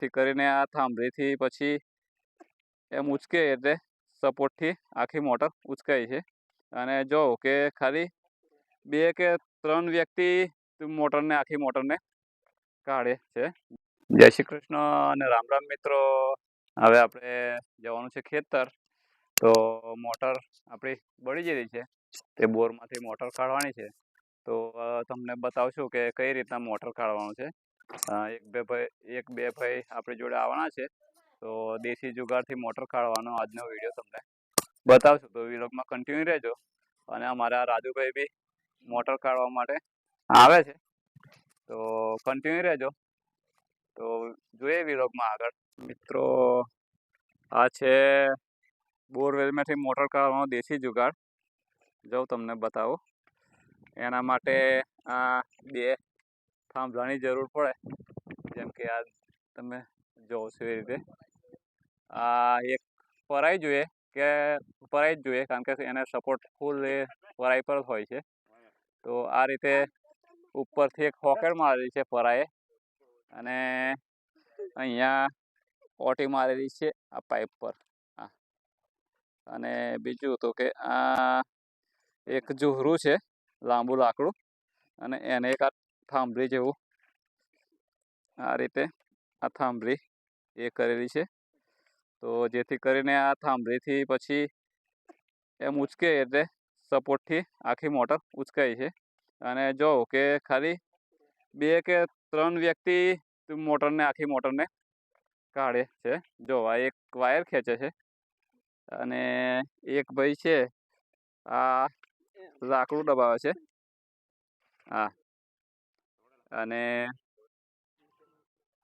જેથી કરીને આ થાંભલીથી પછી એમ ઉચકે એટલે સપોર્ટથી આખી મોટર ઉચકાય છે. અને જો કે ખાલી 2 કે 3 વ્યક્તિ આખી મોટરને કાઢે છે. જય શ્રી કૃષ્ણ અને રામ રામ મિત્રો. હવે આપણે જવાનું છે ખેતર. તો મોટર આપણી બળી ગયેલી છે, તે બોરમાંથી મોટર કાઢવાની છે. તો તમને બતાવશું કે કઈ રીતના મોટર કાઢવાનું છે. એક બે ભાઈ આપણી જોડે આવવાના છે. તો દેશી જુગાડથી મોટર કાઢવાનો આજનો વિડીયો તમને બતાવશું. તો વિડીયોમાં કન્ટિન્યુ રહેજો. અને અમારા રાજુભાઈ બી મોટર કાઢવા માટે આવે છે, તો કન્ટિન્યુ રહેજો. તો જોઈએ વિડીયોમાં આગળ. મિત્રો, આ છે બોરવેલમાંથી મોટર કાઢવાનો દેશી જુગાડ. જો તમને બતાવો. એના માટે આ 2 થાંભલાની જરૂર પડે. જેમ કે આ તમે જોવો છો એ રીતે. આ એક પરાઈ જોઈએ કે પરાઈ જ જોઈએ, કારણ કે એને સપોર્ટ ફૂલ એ પરાઈ પર જ હોય છે. તો આ રીતે ઉપરથી એક હોકેટ મારેલી છે પરાએ, અને અહીંયા ઓટી મારેલી છે આ પાઇપ પર. અને બીજું તો કે આ એક જોહરું છે, લાંબુ લાકડું, અને એને એક આ થાંભલી જેવું આ રીતે આ થાંભલી એ કરેલી છે. તો જેથી કરીને આ થાંભલીથી પછી એમ ઉચકે એટલે સપોર્ટથી આખી મોટર ઉચકાય છે. અને જો કે ખાલી 2 કે 3 વ્યક્તિ આખી મોટરને કાઢે છે. જો આ એક વાયર ખેંચે છે, અને એક ભાઈ છે આ લાકડું દબાવે છે. અને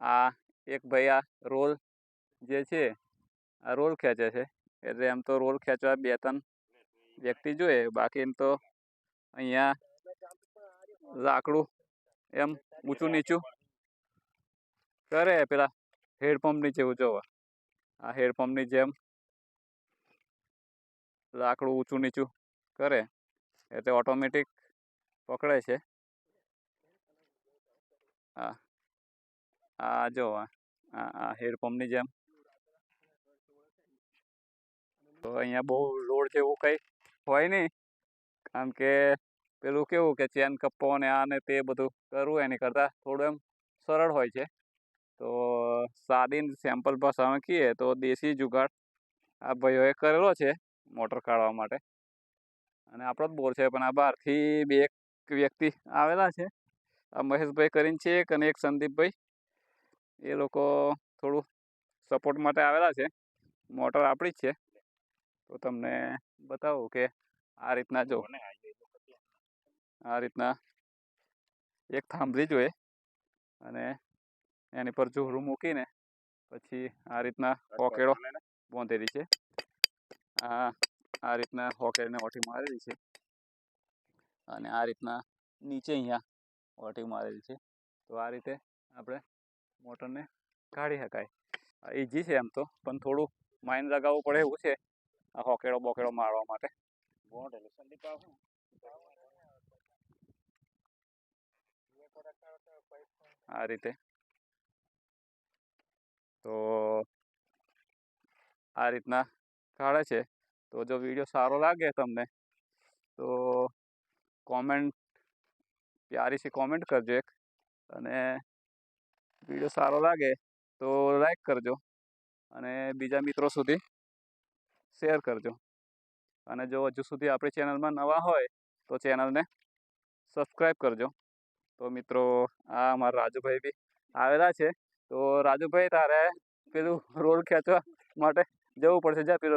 આ એક ભાઈ આ રોલ જે છે આ રોલ ખેંચે છે. એટલે એમ તો રોલ ખેંચવા 2-3 વ્યક્તિ જોઈએ, બાકી એમ તો અહીંયા લાકડું એમ ઊંચું નીચું કરે. પેલા હેડપંપની જેવું જોવા, આ હેડપંપની જેમ લાકડું ઊંચું નીચું કરે એટલે ઓટોમેટિક પકડે છે. આ જો આ હેડપંપની જેમ. તો અહીંયા બહુ લોડ જેવું કંઈ હોય નહીં, કારણ કે પેલું કેવું કે ચેન કપ્પો ને આ ને તે બધું કરવું એની કરતાં થોડું એમ સરળ હોય છે. તો સાદી સેમ્પલ ભાષામાં કહીએ તો દેશી જુગાડ આ ભાઈઓએ કરેલો છે મોટર કાઢવા માટે. અને આપણો જ બોર છે, પણ આ બહારથી 2 વ્યક્તિ આવેલા છે. આ મહેશભાઈ કરીને છે એક, અને એક સંદીપભાઈ. એ લોકો થોડું સપોર્ટ માટે આવેલા છે. મોટર આપણી જ છે. તો તમને બતાવું કે આ રીતના જો આ રીતના એક થાંભલી જોઈએ, અને એની પર જોહરું મૂકીને પછી આ રીતના હોકેડો બાંધેલી છે. આ રીતના હોકેડને ઓટી મારેલી છે, અને આ રીતના નીચે અહીંયા ઓટી મારેલી છે. તો આ રીતે આપણે મોટરને કાઢી શકાય. ઇઝી છે એમ તો, પણ થોડું માઇન્ડ લગાવવું પડે એવું છે આ હોકેડો બોકેડો મારવા માટે. આ રીતે. તો આ રીતના કાઢે છે. તો જો વિડીયો સારો લાગે તમને તો પ્યારી સી કોમેન્ટ કરજો એક. અને વિડીયો સારો લાગે તો લાઈક કરજો, અને બીજા મિત્રો સુધી શેર કરજો. અને જો હજુ સુધી આપણી ચેનલમાં નવા હોય તો ચેનલને સબસ્ક્રાઈબ કરજો. તો મિત્રો, આ અમારા રાજુભાઈ બી આવેલા છે. તો રાજુભાઈ, તારે પેલું રોલ ખેંચવા માટે જવું પડશે. જા પેલો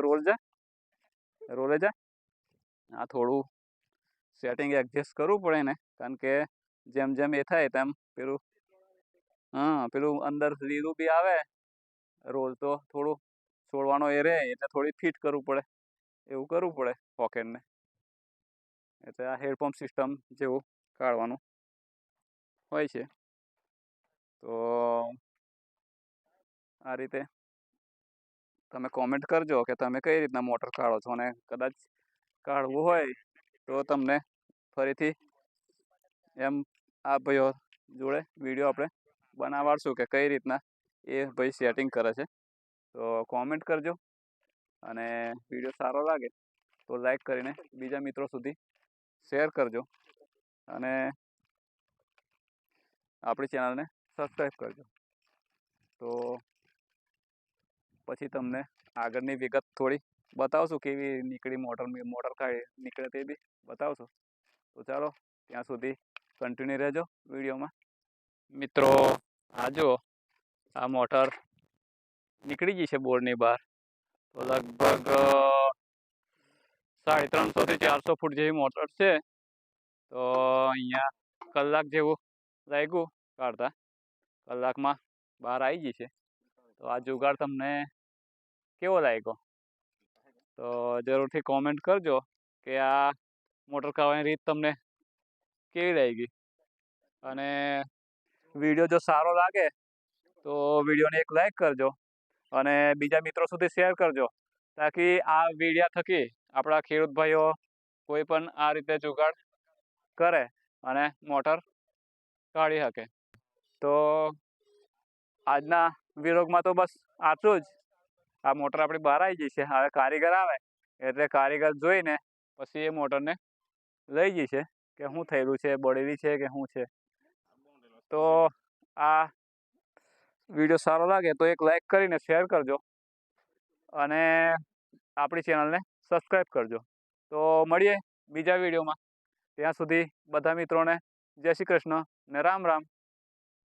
રોલે જા. આ થોડું સેટિંગ એડજસ્ટ કરવું પડે ને, કારણ કે જેમ જેમ એ થાય તેમ પેલું અંદર લીલું બી આવે રોલ, તો થોડું છોડવાનો એ રહે એટલે થોડી ફિટ કરવું પડે. એવું કરવું પડે પોકેટને. એટલે આ હેડપંપ સિસ્ટમ જેવું કાઢવાનું હોય છે. તો આ રીતે તમે કોમેન્ટ કરજો કે તમે કઈ રીતના મોટર કાઢો છો, અને કદાચ કાઢવું હોય તો તમને ફરીથી એમ આ ભાઈઓ જોડે વિડીયો આપણે બનાવાડશું કે કઈ રીતના એ ભાઈ સેટિંગ કરે છે. તો કોમેન્ટ કરજો અને વિડીયો સારો લાગે તો લાઈક કરીને બીજા મિત્રો સુધી શેર કરજો અને આપણી ચેનલને સબસ્ક્રાઈબ કરજો. તો પછી તમને આગળની વિગત થોડી બતાવશું, કેવી નીકળી મોટર કાઢી નીકળે તે બી બતાવશું. તો ચાલો ત્યાં સુધી કન્ટિન્યુ રહેજો વિડીયોમાં. મિત્રો આ જો આ મોટર નીકળી ગઈ છે બોર્ડની બહાર. તો લગભગ 350 થી 400 ફૂટ જેવી મોટર છે. તો અહીંયા કલાક જેવું લાગ્યું કાઢતા, કલાકમાં બહાર આવી ગઈ છે. તો આ જુગાડ તમને કેવો લાગ્યો તો જરૂરથી કોમેન્ટ કરજો કે આ મોટર કાઢવાની રીત તમને કેવી લાગી. અને વિડીયો જો સારો લાગે તો વિડીયોને એક લાઈક કરજો અને બીજા મિત્રો સુધી શેર કરજો, તાકી આ વિડીયા થકી આપણા ખેડૂત ભાઈઓ કોઈ પણ આ રીતે જુગાડ કરે અને મોટર કાઢી શકે. તો આજના વિરોગમાં તો બસ આટલું જ. આ મોટર આપણી બહાર આવી જઈ છે. હવે કારીગર આવે એટલે કારીગર જોઈને પછી એ મોટરને લઈ જશે કે શું થયેલું છે, બળેલી છે કે શું છે. તો આ વિડીયો સારો લાગે તો એક લાઈક કરીને શેર કરજો અને આપણી ચેનલને સબસ્ક્રાઈબ કરજો. તો મળીએ બીજા વિડીયોમાં. ત્યાં સુધી બધા મિત્રોને જય શ્રી કૃષ્ણ ને રામ રામ.